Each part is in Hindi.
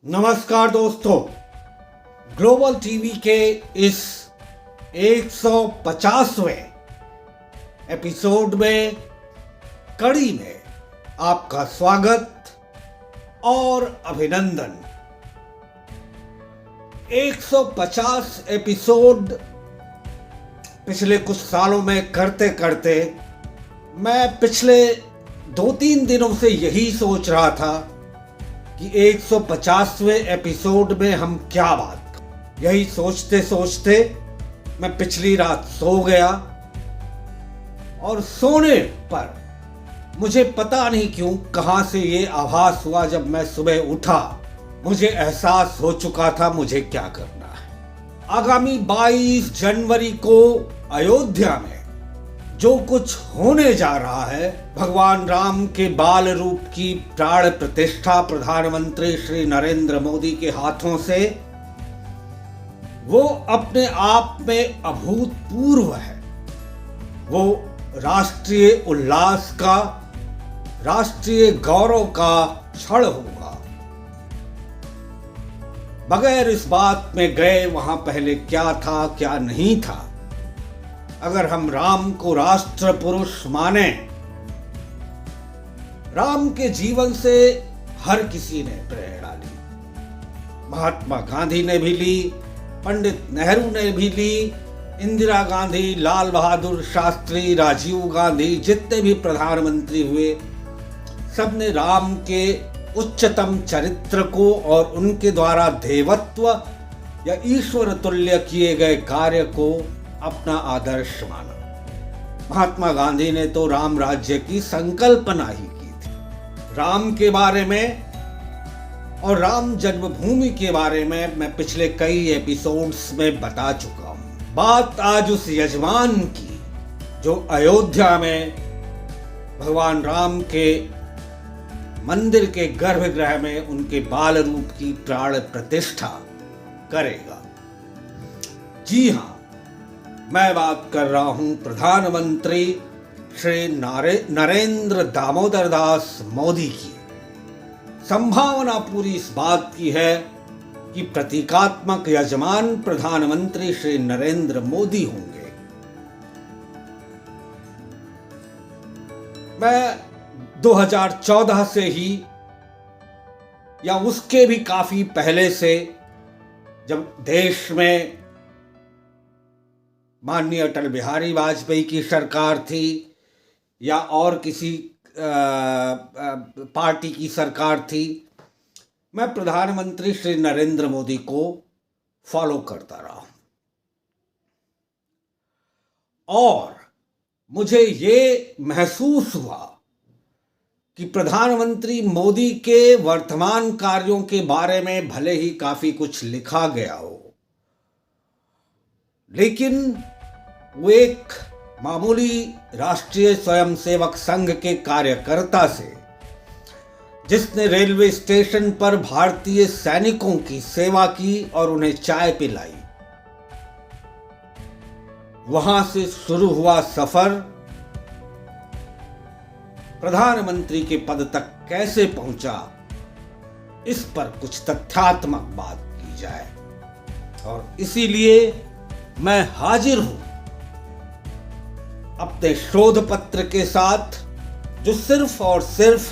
नमस्कार दोस्तों, ग्लोबल टीवी के इस 150वें एपिसोड में कड़ी में आपका स्वागत और अभिनंदन। 150 एपिसोड पिछले कुछ सालों में करते करते मैं पिछले 2-3 दिनों से यही सोच रहा था कि 150वें एपिसोड में हम क्या बात करें। यही सोचते सोचते मैं पिछली रात सो गया और सोने पर मुझे पता नहीं क्यों कहां से ये आभास हुआ। जब मैं सुबह उठा मुझे एहसास हो चुका था मुझे क्या करना है। आगामी 22 जनवरी को अयोध्या में जो कुछ होने जा रहा है, भगवान राम के बाल रूप की प्राण प्रतिष्ठा प्रधानमंत्री श्री नरेंद्र मोदी के हाथों से, वो अपने आप में अभूतपूर्व है। वो राष्ट्रीय उल्लास का, राष्ट्रीय गौरव का क्षण होगा। बगैर इस बात में गए वहां पहले क्या था क्या नहीं था। अगर हम राम को राष्ट्र पुरुष माने, राम के जीवन से हर किसी ने प्रेरणा ली। महात्मा गांधी ने भी ली, पंडित नेहरू ने भी ली, इंदिरा गांधी, लाल बहादुर शास्त्री, राजीव गांधी, जितने भी प्रधानमंत्री हुए, सबने राम के उच्चतम चरित्र को और उनके द्वारा देवत्व या ईश्वर तुल्य किए गए कार्य को अपना आदर्श माना। महात्मा गांधी ने तो राम राज्य की संकल्पना ही की थी। राम के बारे में और राम जन्मभूमि के बारे में मैं पिछले कई एपिसोड्स में बता चुका हूं। बात आज उस यजमान की जो अयोध्या में भगवान राम के मंदिर के गर्भगृह में उनके बाल रूप की प्राण प्रतिष्ठा करेगा। जी हां, मैं बात कर रहा हूं प्रधानमंत्री श्री नरेंद्र दामोदर दास मोदी की। संभावना पूरी इस बात की है कि प्रतीकात्मक यजमान प्रधानमंत्री श्री नरेंद्र मोदी होंगे। मैं 2014 से ही या उसके भी काफी पहले से, जब देश में माननीय अटल बिहारी वाजपेयी की सरकार थी या और किसी पार्टी की सरकार थी, मैं प्रधानमंत्री श्री नरेंद्र मोदी को फॉलो करता रहा और मुझे ये महसूस हुआ कि प्रधानमंत्री मोदी के वर्तमान कार्यों के बारे में भले ही काफी कुछ लिखा गया हो, लेकिन वो एक मामूली राष्ट्रीय स्वयंसेवक संघ के कार्यकर्ता से, जिसने रेलवे स्टेशन पर भारतीय सैनिकों की सेवा की और उन्हें चाय पिलाई, वहां से शुरू हुआ सफर प्रधानमंत्री के पद तक कैसे पहुंचा, इस पर कुछ तथ्यात्मक बात की जाए। और इसीलिए मैं हाजिर हूं अपने शोध पत्र के साथ, जो सिर्फ और सिर्फ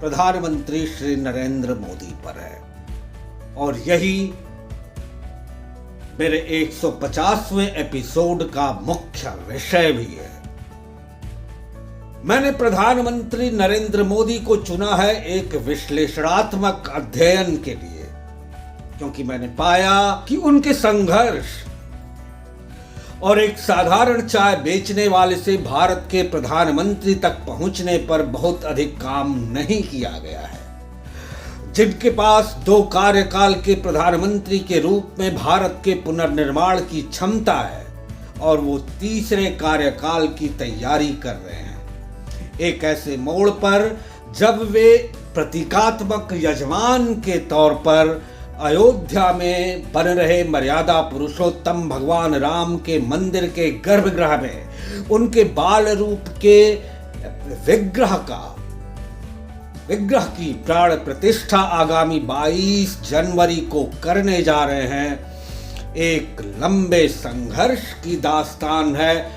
प्रधानमंत्री श्री नरेंद्र मोदी पर है। और यही मेरे 150वें एपिसोड का मुख्य विषय भी है। मैंने प्रधानमंत्री नरेंद्र मोदी को चुना है एक विश्लेषणात्मक अध्ययन के लिए, क्योंकि मैंने पाया कि उनके संघर्ष और एक साधारण चाय बेचने वाले से भारत के प्रधानमंत्री तक पहुंचने पर बहुत अधिक काम नहीं किया गया है। जिनके पास 2 कार्यकाल के प्रधानमंत्री के रूप में भारत के पुनर्निर्माण की क्षमता है और वो तीसरे कार्यकाल की तैयारी कर रहे हैं, एक ऐसे मोड़ पर जब वे प्रतीकात्मक यजमान के तौर पर अयोध्या में बन रहे मर्यादा पुरुषोत्तम भगवान राम के मंदिर के गर्भगृह में उनके बाल रूप के विग्रह का विग्रह की प्राण प्रतिष्ठा आगामी 22 जनवरी को करने जा रहे हैं, एक लंबे संघर्ष की दास्तान है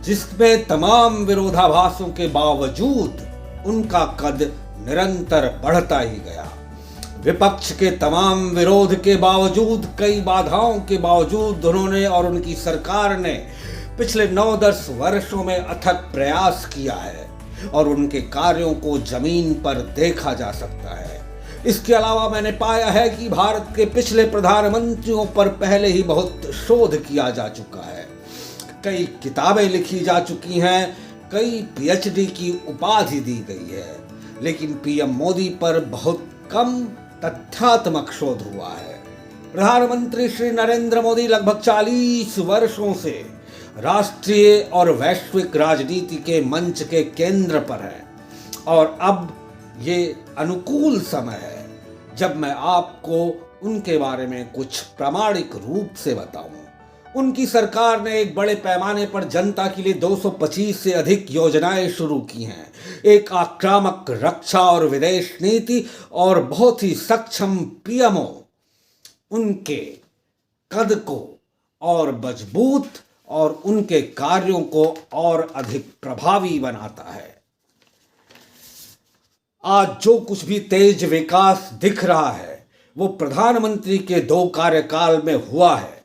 जिसमें तमाम विरोधाभासों के बावजूद उनका कद निरंतर बढ़ता ही गया। विपक्ष के तमाम विरोध के बावजूद, कई बाधाओं के बावजूद उन्होंने और उनकी सरकार ने पिछले 9-10 वर्षों में अथक प्रयास किया है और उनके कार्यों को जमीन पर देखा जा सकता है। इसके अलावा मैंने पाया है कि भारत के पिछले प्रधानमंत्रियों पर पहले ही बहुत शोध किया जा चुका है, कई किताबें लिखी जा चुकी हैं, कई पीएचडी की उपाधि दी गई है, लेकिन पीएम मोदी पर बहुत कम तथ्यात्मक शोध हुआ है। प्रधानमंत्री श्री नरेंद्र मोदी लगभग 40 वर्षों से राष्ट्रीय और वैश्विक राजनीति के मंच के केंद्र पर है और अब ये अनुकूल समय है जब मैं आपको उनके बारे में कुछ प्रामाणिक रूप से बताऊं। उनकी सरकार ने एक बड़े पैमाने पर जनता के लिए 225 से अधिक योजनाएं शुरू की हैं, एक आक्रामक रक्षा और विदेश नीति और बहुत ही सक्षम पीएमओ उनके कद को और मजबूत और उनके कार्यों को और अधिक प्रभावी बनाता है। आज जो कुछ भी तेज विकास दिख रहा है वो प्रधानमंत्री के 2 कार्यकाल में हुआ है।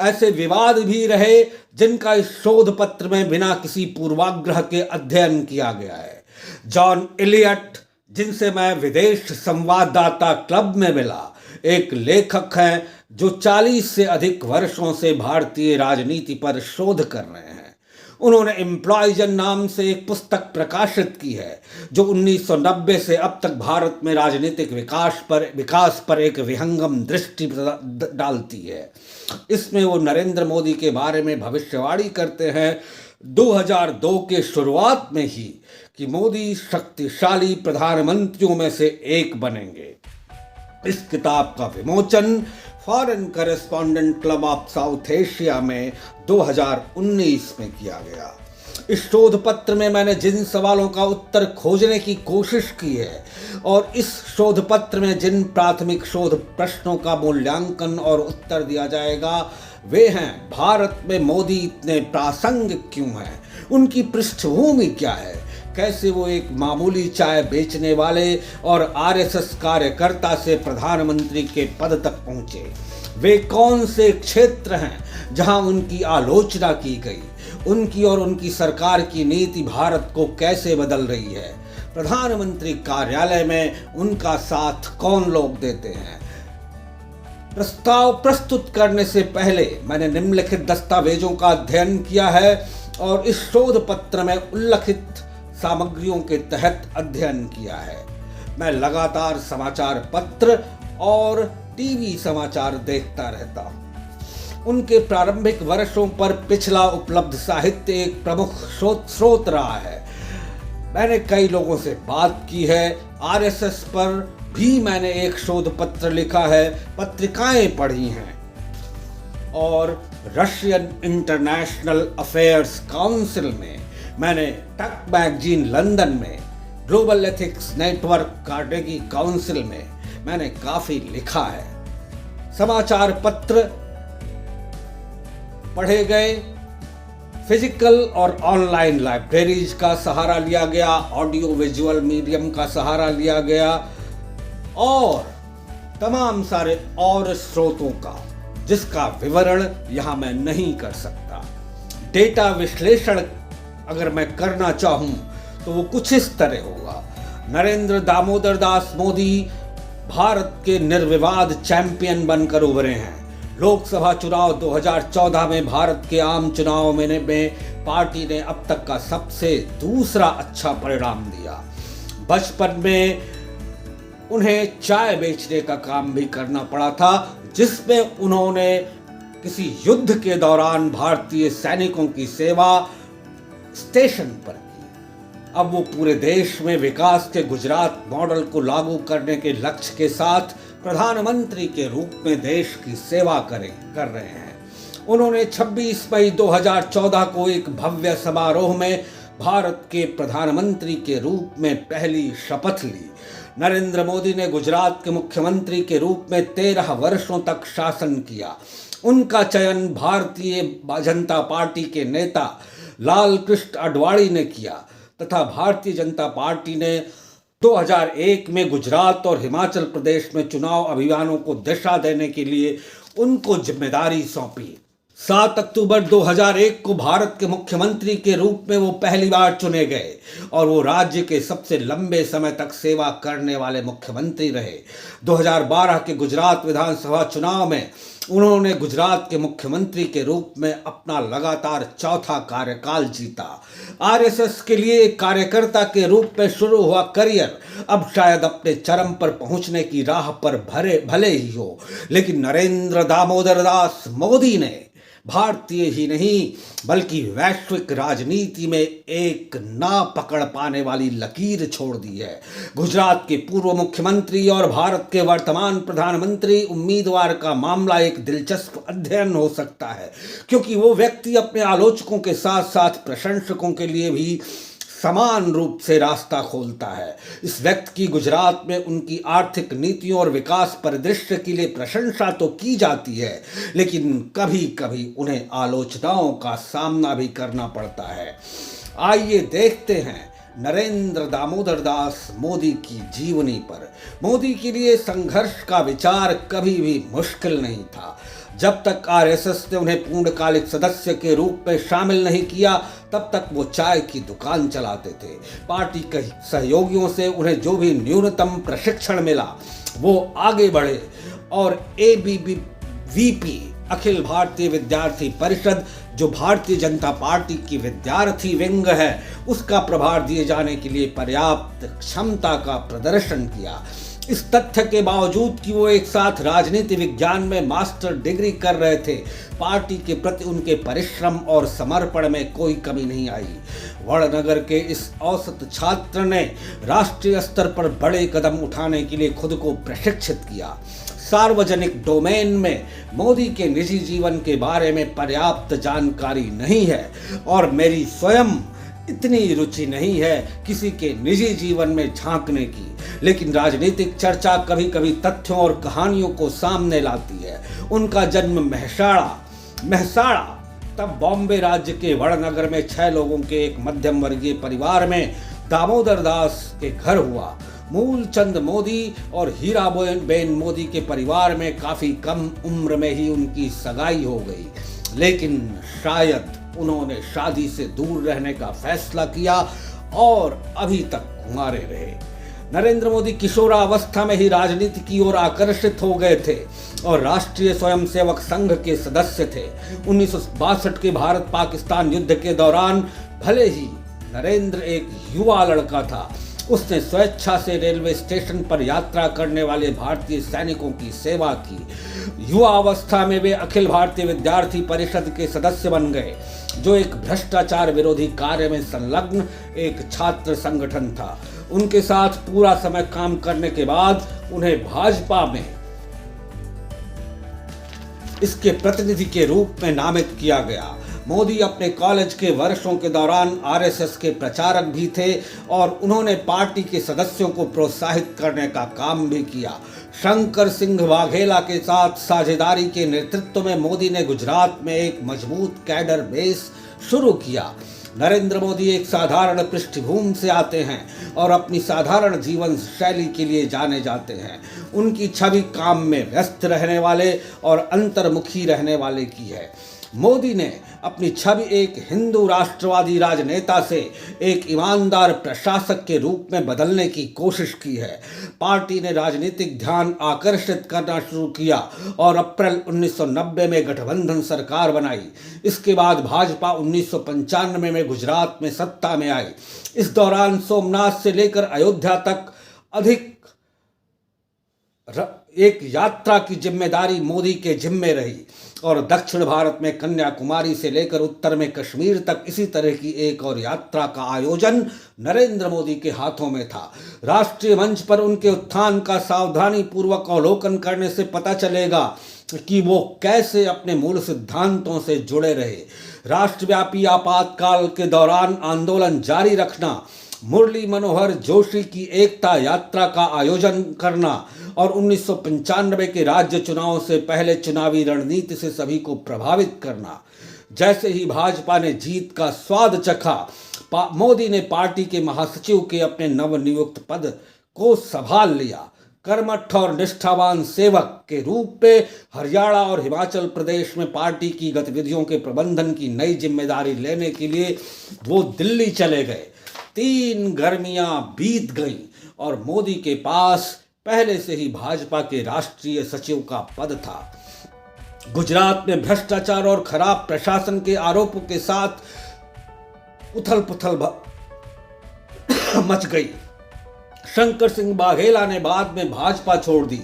ऐसे विवाद भी रहे जिनका इस शोध पत्र में बिना किसी पूर्वाग्रह के अध्ययन किया गया है। जॉन एलियट, जिनसे मैं विदेश संवाददाता क्लब में मिला, एक लेखक हैं जो 40 से अधिक वर्षों से भारतीय राजनीति पर शोध कर रहे हैं। उन्होंने एम्प्लॉयजन नाम से एक पुस्तक प्रकाशित की है जो 1990 से अब तक भारत में राजनीतिक विकास पर एक विहंगम दृष्टि डालती है। इसमें वो नरेंद्र मोदी के बारे में भविष्यवाणी करते हैं 2002 के शुरुआत में ही कि मोदी शक्तिशाली प्रधानमंत्रियों में से एक बनेंगे। इस किताब का विमोचन foreign correspondent club of south Asia में 2019 में किया गया। इस शोध पत्र में मैंने जिन सवालों का उत्तर खोजने की कोशिश की है और इस शोध पत्र में जिन प्राथमिक शोध प्रश्नों का मूल्यांकन और उत्तर दिया जाएगा वे हैं: भारत में मोदी इतने प्रासंगिक क्यों हैं, उनकी पृष्ठभूमि क्या है, कैसे वो एक मामूली चाय बेचने वाले और आरएसएस कार्यकर्ता से प्रधानमंत्री के पद तक पहुंचे, वे कौन से क्षेत्र हैं जहां उनकी आलोचना की गई, उनकी और उनकी सरकार की नीति भारत को कैसे बदल रही है, प्रधानमंत्री कार्यालय में उनका साथ कौन लोग देते हैं। प्रस्ताव प्रस्तुत करने से पहले मैंने निम्नलिखित दस्तावेजों का अध्ययन किया है और इस शोध पत्र में उल्लिखित सामग्रियों के तहत अध्ययन किया है। मैं लगातार समाचार पत्र और टीवी समाचार देखता रहता हूँ। उनके प्रारंभिक वर्षों पर पिछला उपलब्ध साहित्य एक प्रमुख स्रोत रहा है। मैंने कई लोगों से बात की है, आरएसएस पर भी मैंने एक शोध पत्र लिखा है, पत्रिकाएं पढ़ी हैं और रशियन इंटरनेशनल अफेयर्स काउंसिल में मैंने टक मैगजीन लंदन में, global ethics network Carnegie council में मैंने काफी लिखा है। समाचार पत्र पढ़े गए, फिजिकल और ऑनलाइन लाइब्रेरीज का सहारा लिया गया, ऑडियो विजुअल मीडियम का सहारा लिया गया और तमाम सारे और स्रोतों का जिसका विवरण यहां मैं नहीं कर सकता। डेटा विश्लेषण अगर मैं करना चाहूं तो वो कुछ इस तरह होगा: नरेंद्र दामोदर दास मोदी भारत के निर्विवाद चैंपियन बनकर उभरे हैं। लोकसभा चुनाव 2014 में भारत के आम चुनाव में पार्टी ने अब तक का सबसे दूसरा अच्छा परिणाम दिया। बचपन में उन्हें चाय बेचने का काम भी करना पड़ा था जिसमें उन्होंने किसी युद्ध के दौरान भारतीय सैनिकों की सेवा स्टेशन पर की। अब वो पूरे देश में विकास के गुजरात मॉडल को लागू करने के लक्ष्य के साथ प्रधानमंत्री के रूप में देश की सेवा कर रहे हैं। उन्होंने 26 मई 2014 को एक भव्य समारोह में भारत के प्रधानमंत्री के रूप में पहली शपथ ली। नरेंद्र मोदी ने गुजरात के मुख्यमंत्री के रूप में 13 वर्षों तक शासन किया। उनका चयन भारतीय जनता पार्टी के नेता लाल कृष्ण आडवाणी ने किया तथा भारतीय जनता पार्टी ने 2001 में गुजरात और हिमाचल प्रदेश में चुनाव अभियानों को दिशा देने के लिए उनको जिम्मेदारी सौंपी। 7 अक्टूबर 2001 को भारत के मुख्यमंत्री के रूप में वो पहली बार चुने गए और वो राज्य के सबसे लंबे समय तक सेवा करने वाले मुख्यमंत्री रहे। 2012 के गुजरात विधानसभा चुनाव में उन्होंने गुजरात के मुख्यमंत्री के रूप में अपना लगातार चौथा कार्यकाल जीता। आरएसएस के लिए एक कार्यकर्ता के रूप में शुरू हुआ करियर अब शायद अपने चरम पर पहुंचने की राह पर भले ही हो, लेकिन नरेंद्र दामोदर दास मोदी ने भारतीय ही नहीं बल्कि वैश्विक राजनीति में एक ना पकड़ पाने वाली लकीर छोड़ दी है। गुजरात के पूर्व मुख्यमंत्री और भारत के वर्तमान प्रधानमंत्री उम्मीदवार का मामला एक दिलचस्प अध्ययन हो सकता है, क्योंकि वो व्यक्ति अपने आलोचकों के साथ साथ प्रशंसकों के लिए भी समान रूप से रास्ता खोलता है। इस व्यक्ति की गुजरात में उनकी आर्थिक नीतियों और विकास परिदृश्य के लिए प्रशंसा तो की जाती है, लेकिन कभी कभी उन्हें आलोचनाओं का सामना भी करना पड़ता है। आइए देखते हैं नरेंद्र दामोदर दास मोदी की जीवनी पर। मोदी के लिए संघर्ष का विचार कभी भी मुश्किल नहीं था। जब तक आरएसएस ने उन्हें पूर्णकालिक सदस्य के रूप में शामिल नहीं किया, तब तक वो चाय की दुकान चलाते थे। पार्टी के सहयोगियों से उन्हें जो भी न्यूनतम प्रशिक्षण मिला वो आगे बढ़े और ABVP अखिल भारतीय विद्यार्थी परिषद, जो भारतीय जनता पार्टी की विद्यार्थी विंग है, उसका प्रभार दिए जाने के लिए पर्याप्त क्षमता का प्रदर्शन किया। इस तथ्य के बावजूद कि वो एक साथ राजनीति विज्ञान में मास्टर डिग्री कर रहे थे, पार्टी के प्रति उनके परिश्रम और समर्पण में कोई कमी नहीं आई। वड़नगर के इस औसत छात्र ने राष्ट्रीय स्तर पर बड़े कदम उठाने के लिए खुद को प्रशिक्षित किया। सार्वजनिक डोमेन में मोदी के निजी जीवन के बारे में पर्याप्त जानकारी नहीं है और मेरी स्वयं इतनी रुचि नहीं है किसी के निजी जीवन में झांकने की, लेकिन राजनीतिक चर्चा कभी कभी तथ्यों और कहानियों को सामने लाती है। उनका जन्म महसाड़ा तब बॉम्बे राज्य के वड़नगर में 6 लोगों के एक मध्यम वर्गीय परिवार में दामोदर दास के घर हुआ। मूलचंद मोदी और हीराबेन मोदी के परिवार में काफी कम उम्र में ही उनकी सगाई हो गई, लेकिन शायद उन्होंने शादी से दूर रहने का फैसला किया और अभी तक कुंवारे रहे। नरेंद्र मोदी किशोरावस्था में ही राजनीति की ओर आकर्षित हो गए थे और राष्ट्रीय स्वयंसेवक संघ के सदस्य थे। 1962 के भारत पाकिस्तान युद्ध के दौरान भले ही नरेंद्र एक युवा लड़का था, उसने स्वेच्छा से रेलवे स्टेशन पर यात्रा करने वाले भारतीय सैनिकों की सेवा की। युवा अवस्था में वे अखिल भारतीय विद्यार्थी परिषद के सदस्य बन गए, जो एक भ्रष्टाचार विरोधी कार्य में संलग्न एक छात्र संगठन था। उनके साथ पूरा समय काम करने के बाद उन्हें भाजपा में इसके प्रतिनिधि के रूप में नामित किया गया। मोदी अपने कॉलेज के वर्षों के दौरान आरएसएस के प्रचारक भी थे और उन्होंने पार्टी के सदस्यों को प्रोत्साहित करने का काम भी किया। शंकर सिंह वाघेला के साथ साझेदारी के नेतृत्व में मोदी ने गुजरात में एक मजबूत कैडर बेस शुरू किया। नरेंद्र मोदी एक साधारण पृष्ठभूमि से आते हैं और अपनी साधारण जीवन शैली के लिए जाने जाते हैं। उनकी छवि काम में व्यस्त रहने वाले और अंतर्मुखी रहने वाले की है। मोदी ने अपनी छवि एक हिंदू राष्ट्रवादी राजनेता से एक ईमानदार प्रशासक के रूप में बदलने की कोशिश की है। पार्टी ने राजनीतिक ध्यान आकर्षित करना शुरू किया और अप्रैल 1990 में गठबंधन सरकार बनाई। इसके बाद भाजपा 1995 में गुजरात में सत्ता में आई। इस दौरान सोमनाथ से लेकर अयोध्या तक अधिक एक यात्रा की जिम्मेदारी मोदी के जिम्मे रही और दक्षिण भारत में कन्याकुमारी से लेकर उत्तर में कश्मीर तक इसी तरह की एक और यात्रा का आयोजन नरेंद्र मोदी के हाथों में था। राष्ट्रीय मंच पर उनके उत्थान का सावधानी पूर्वक अवलोकन करने से पता चलेगा कि वो कैसे अपने मूल सिद्धांतों से जुड़े रहे। राष्ट्रव्यापी आपातकाल के दौरान आंदोलन जारी रखना, मुरली मनोहर जोशी की एकता यात्रा का आयोजन करना और 1995 के राज्य चुनाव से पहले चुनावी रणनीति से सभी को प्रभावित करना। जैसे ही भाजपा ने जीत का स्वाद चखा, मोदी ने पार्टी के महासचिव के अपने नवनियुक्त पद को संभाल लिया। कर्मठ और निष्ठावान सेवक के रूप में हरियाणा और हिमाचल प्रदेश में पार्टी की गतिविधियों के प्रबंधन की नई जिम्मेदारी लेने के लिए वो दिल्ली चले गए। 3 गर्मियां बीत गईं और मोदी के पास पहले से ही भाजपा के राष्ट्रीय सचिव का पद था। गुजरात में भ्रष्टाचार और खराब प्रशासन के आरोपों के साथ उथल पुथल मच गई। शंकर सिंह बाघेला ने बाद में भाजपा छोड़ दी।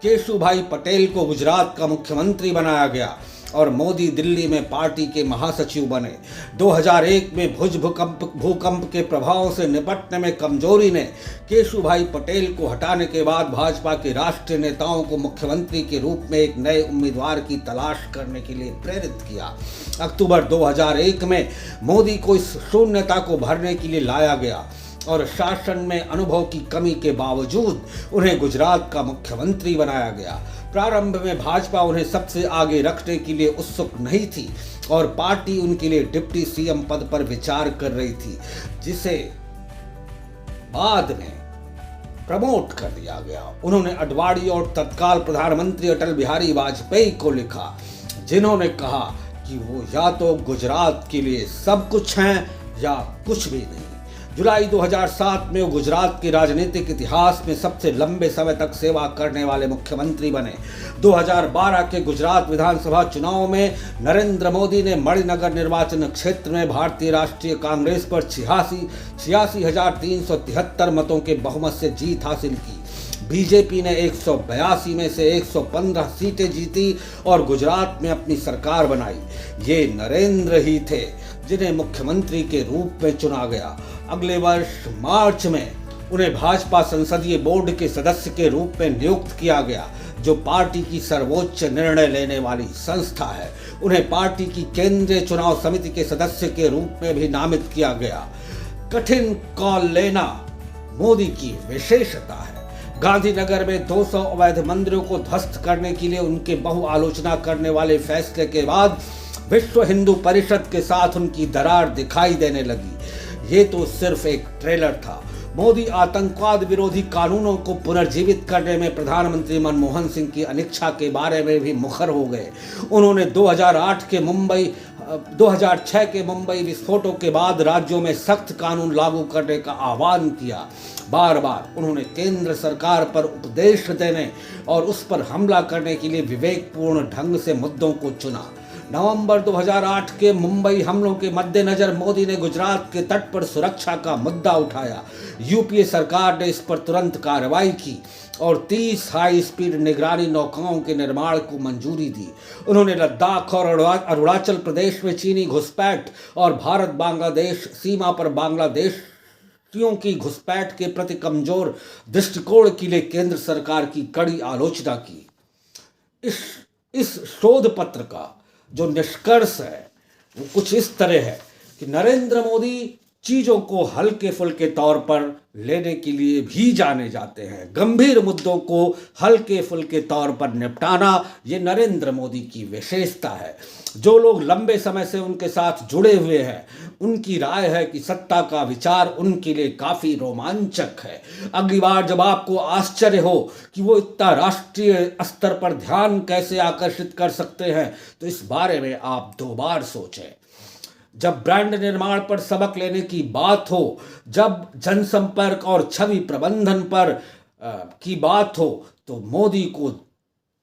केशुभाई पटेल को गुजरात का मुख्यमंत्री बनाया गया और मोदी दिल्ली में पार्टी के महासचिव बने। 2001 में भुज भूकंप के प्रभावों से निपटने में कमजोरी ने केशुभाई पटेल को हटाने के बाद भाजपा के राष्ट्रीय नेताओं को मुख्यमंत्री के रूप में एक नए उम्मीदवार की तलाश करने के लिए प्रेरित किया। अक्टूबर 2001 में मोदी को इस शून्यता को भरने के लिए लाया गया और शासन में अनुभव की कमी के बावजूद उन्हें गुजरात का मुख्यमंत्री बनाया गया। प्रारंभ में भाजपा उन्हें सबसे आगे रखने के लिए उत्सुक नहीं थी और पार्टी उनके लिए डिप्टी सीएम पद पर विचार कर रही थी, जिसे बाद में प्रमोट कर दिया गया। उन्होंने अडवाणी और तत्काल प्रधानमंत्री अटल बिहारी वाजपेयी को लिखा, जिन्होंने कहा कि वो या तो गुजरात के लिए सब कुछ हैं या कुछ भी नहीं। जुलाई 2007 में वो गुजरात के राजनीतिक इतिहास में सबसे लंबे समय तक सेवा करने वाले मुख्यमंत्री बने। 2012 के गुजरात विधानसभा चुनाव में नरेंद्र मोदी ने मणिनगर निर्वाचन क्षेत्र में भारतीय राष्ट्रीय कांग्रेस पर 86,373 मतों के बहुमत से जीत हासिल की। बीजेपी ने 182 में से 115 सीटें जीती और गुजरात में अपनी सरकार बनाई। ये नरेंद्र ही थे जिन्हें मुख्यमंत्री के रूप में चुना गया। अगले वर्ष मार्च में उन्हें भाजपा संसदीय बोर्ड के सदस्य के रूप में नियुक्त किया गया, जो पार्टी की सर्वोच्च निर्णय लेने वाली संस्था है। उन्हें पार्टी की केंद्रीय चुनाव समिति के सदस्य के रूप में भी नामित किया गया। कठिन कॉल लेना मोदी की विशेषता है। गांधीनगर में 200 अवैध मंदिरों को ध्वस्त करने के लिए उनके बहुआलोचना करने वाले फैसले के बाद विश्व हिंदू परिषद के साथ उनकी दरार दिखाई देने लगी। ये तो सिर्फ एक ट्रेलर था। मोदी आतंकवाद विरोधी कानूनों को पुनर्जीवित करने में प्रधानमंत्री मनमोहन सिंह की अनिच्छा के बारे में भी मुखर हो गए। उन्होंने 2006 के मुंबई विस्फोटों के बाद राज्यों में सख्त कानून लागू करने का आह्वान किया। बार बार उन्होंने केंद्र सरकार पर उपदेश देने और उस पर हमला करने के लिए विवेकपूर्ण ढंग से मुद्दों को चुना। नवंबर 2008 के मुंबई हमलों के मद्देनजर मोदी ने गुजरात के तट पर सुरक्षा का मुद्दा उठाया। यूपीए सरकार ने इस पर तुरंत कार्रवाई की और 30 हाई स्पीड निगरानी नौकाओं के निर्माण को मंजूरी दी। उन्होंने लद्दाख और अरुणाचल प्रदेश में चीनी घुसपैठ और भारत बांग्लादेश सीमा पर बांग्लादेशियों की घुसपैठ के प्रति कमजोर दृष्टिकोण के लिए केंद्र सरकार की कड़ी आलोचना की। इस शोध पत्र का जो निष्कर्ष है वो कुछ इस तरह है कि नरेंद्र मोदी चीजों को हल्के फुल्के तौर पर लेने के लिए भी जाने जाते हैं। गंभीर मुद्दों को हल्के फुल्के तौर पर निपटाना ये नरेंद्र मोदी की विशेषता है। जो लोग लंबे समय से उनके साथ जुड़े हुए हैं उनकी राय है कि सत्ता का विचार उनके लिए काफी रोमांचक है। अगली बार जब आपको आश्चर्य हो कि वो इतना राष्ट्रीय स्तर पर ध्यान कैसे आकर्षित कर सकते हैं तो इस बारे में आप 2 बार सोचें। जब ब्रांड निर्माण पर सबक लेने की बात हो, जब जनसंपर्क और छवि प्रबंधन पर की बात हो तो मोदी को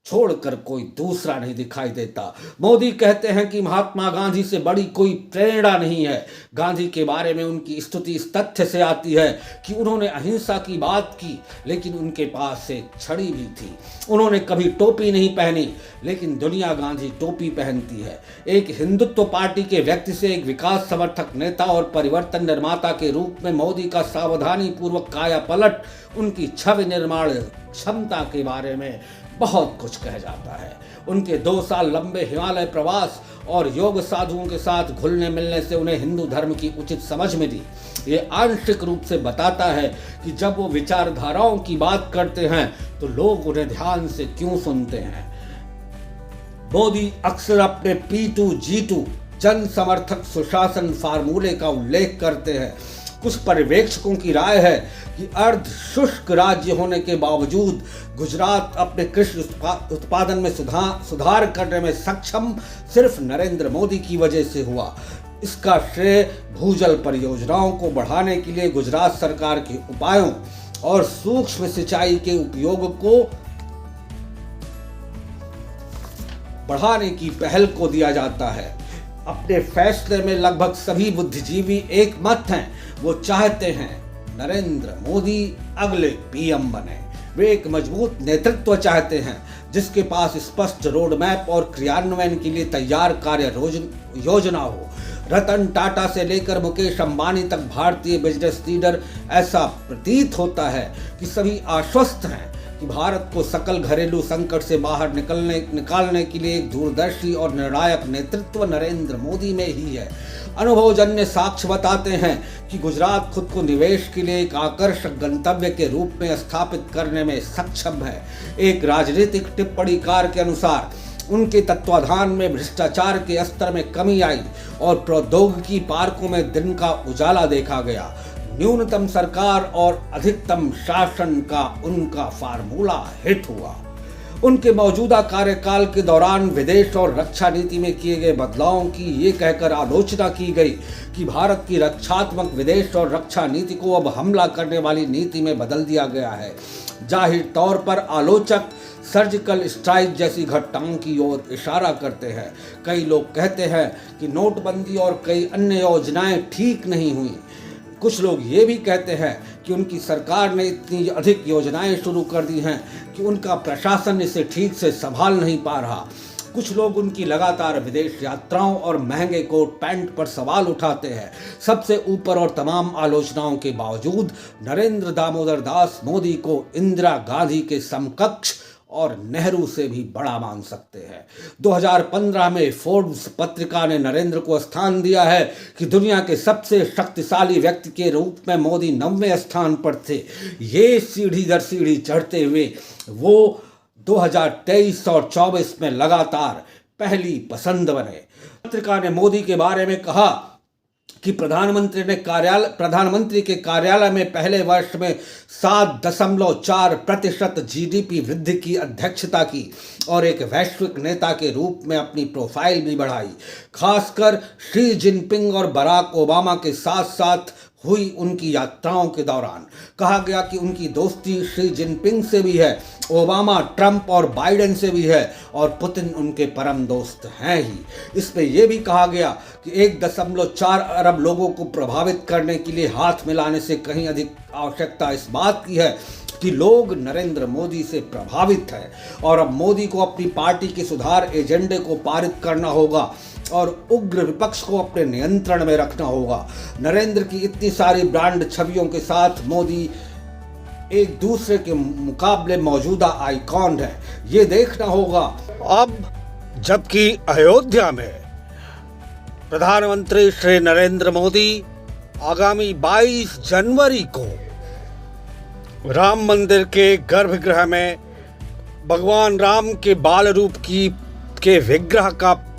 छोड़कर कोई दूसरा नहीं दिखाई देता। मोदी कहते हैं कि महात्मा गांधी से बड़ी कोई प्रेरणा नहीं है। गांधी के बारे में उनकी स्तुति इस तथ्य से आती है कि उन्होंने अहिंसा की बात की लेकिन उनके पास एक छड़ी भी थी। उन्होंने कभी टोपी नहीं पहनी लेकिन दुनिया गांधी टोपी पहनती है। एक हिंदुत्व पार्टी के व्यक्ति से एक विकास समर्थक नेता और परिवर्तन निर्माता के रूप में मोदी का सावधानी पूर्वक काया पलट उनकी छवि निर्माण क्षमता के बारे में बहुत कुछ कह जाता है। उनके 2 साल लंबे हिमालय प्रवास और योग साधुओं के साथ घुलने मिलने से उन्हें हिंदू धर्म की उचित समझ मिली। ये आंशिक रूप से बताता है कि जब वो विचारधाराओं की बात करते हैं तो लोग उन्हें ध्यान से क्यों सुनते हैं। मोदी अक्सर अपने P2G2 जन समर्थक सुशासन फार्मूले का उल्लेख करते हैं। कुछ पर्यवेक्षकों की राय है कि अर्ध शुष्क राज्य होने के बावजूद गुजरात अपने कृषि उत्पादन में सुधार करने में सक्षम सिर्फ नरेंद्र मोदी की वजह से हुआ। इसका श्रेय भूजल परियोजनाओं को बढ़ाने के लिए गुजरात सरकार के उपायों और सूक्ष्म सिंचाई के उपयोग को बढ़ाने की पहल को दिया जाता है। अपने फैसले में लगभग सभी बुद्धिजीवी एक मत हैं। वो चाहते हैं नरेंद्र मोदी अगले पीएम बने। वे एक मजबूत नेतृत्व चाहते हैं जिसके पास स्पष्ट रोड मैप और क्रियान्वयन के लिए तैयार कार्य योजना हो। रतन टाटा से लेकर मुकेश अंबानी तक भारतीय बिजनेस लीडर ऐसा प्रतीत होता है कि सभी आश्वस्त हैं कि भारत को सकल घरेलू संकट से बाहर निकालने के लिए एक दूरदर्शी और निर्णायक नेतृत्व नरेंद्र मोदी में ही है। अनुभवजन्य साक्ष्य बताते हैं कि गुजरात खुद को निवेश के लिए एक आकर्षक गंतव्य के रूप में स्थापित करने में सक्षम है। एक राजनीतिक टिप्पणीकार के अनुसार उनके तत्वाधान में भ्रष्टाचार के स्तर में कमी आई और प्रौद्योगिकी पार्कों में दिन का उजाला देखा गया। न्यूनतम सरकार और अधिकतम शासन का उनका फार्मूला हिट हुआ। उनके मौजूदा कार्यकाल के दौरान विदेश और रक्षा नीति में किए गए बदलावों की ये कहकर आलोचना की गई कि भारत की रक्षात्मक विदेश और रक्षा नीति को अब हमला करने वाली नीति में बदल दिया गया है। जाहिर तौर पर आलोचक सर्जिकल स्ट्राइक जैसी घटनाओं की ओर इशारा करते हैं। कई लोग कहते हैं कि नोटबंदी और कई अन्य योजनाएं ठीक नहीं हुई। कुछ लोग ये भी कहते हैं कि उनकी सरकार ने इतनी अधिक योजनाएं शुरू कर दी हैं कि उनका प्रशासन इसे ठीक से संभाल नहीं पा रहा। कुछ लोग उनकी लगातार विदेश यात्राओं और महंगे कोट पैंट पर सवाल उठाते हैं। सबसे ऊपर और तमाम आलोचनाओं के बावजूद नरेंद्र दामोदर दास मोदी को इंदिरा गांधी के समकक्ष और नेहरू से भी बड़ा मान सकते हैं। 2015 में फोर्ब्स पत्रिका ने नरेंद्र को स्थान दिया है कि दुनिया के सबसे शक्तिशाली व्यक्ति के रूप में मोदी 9वें स्थान पर थे। ये सीढ़ी दर सीढ़ी चढ़ते हुए वो 2023 और 24 में लगातार पहली पसंद बने। पत्रिका ने मोदी के बारे में कहा कि प्रधानमंत्री के कार्यालय में पहले वर्ष में 7.4% जीडीपी वृद्धि की अध्यक्षता की और एक वैश्विक नेता के रूप में अपनी प्रोफाइल भी बढ़ाई। खासकर शी जिनपिंग और बराक ओबामा के साथ साथ हुई उनकी यात्राओं के दौरान कहा गया कि उनकी दोस्ती शी जिनपिंग से भी है, ओबामा, ट्रंप और बाइडेन से भी है और पुतिन उनके परम दोस्त हैं ही। इसमें यह भी कहा गया कि 1.4 अरब लोगों को प्रभावित करने के लिए हाथ मिलाने से कहीं अधिक आवश्यकता इस बात की है कि लोग नरेंद्र मोदी से प्रभावित हैं और अब मोदी को अपनी पार्टी के सुधार एजेंडे को पारित करना होगा और उग्र विपक्ष को अपने नियंत्रण में रखना होगा। नरेंद्र की इतनी सारी ब्रांड छवियों के साथ मोदी एक दूसरे के मुकाबले मौजूदा आइकॉन है। ये देखना होगा अब जबकि अयोध्या में प्रधानमंत्री श्री नरेंद्र मोदी आगामी 22 जनवरी को राम मंदिर के गर्भगृह में भगवान राम के बाल रूप के विग्रह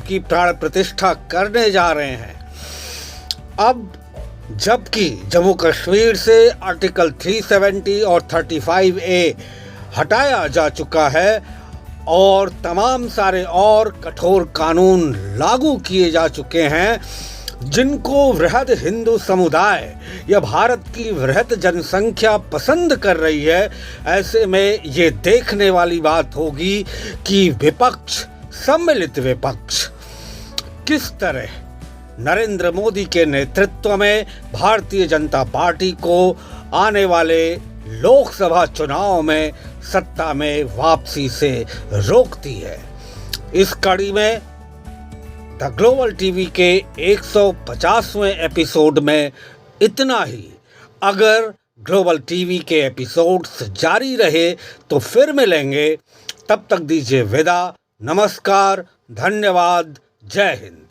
की प्राण प्रतिष्ठा करने जा रहे हैं। अब जबकि जम्मू कश्मीर से आर्टिकल 370 और 35A हटाया जा चुका है और तमाम सारे और कठोर कानून लागू किए जा चुके हैं जिनको वृहद हिंदू समुदाय या भारत की वृहद जनसंख्या पसंद कर रही है, ऐसे में ये देखने वाली बात होगी कि विपक्ष, सम्मिलित विपक्ष, किस तरह नरेंद्र मोदी के नेतृत्व में भारतीय जनता पार्टी को आने वाले लोकसभा चुनाव में सत्ता में वापसी से रोकती है। इस कड़ी में द ग्लोबल टीवी के 150वें एपिसोड में इतना ही। अगर ग्लोबल टीवी के एपिसोड्स जारी रहे तो फिर मिलेंगे। तब तक दीजिए विदा। नमस्कार, धन्यवाद, जय हिंद।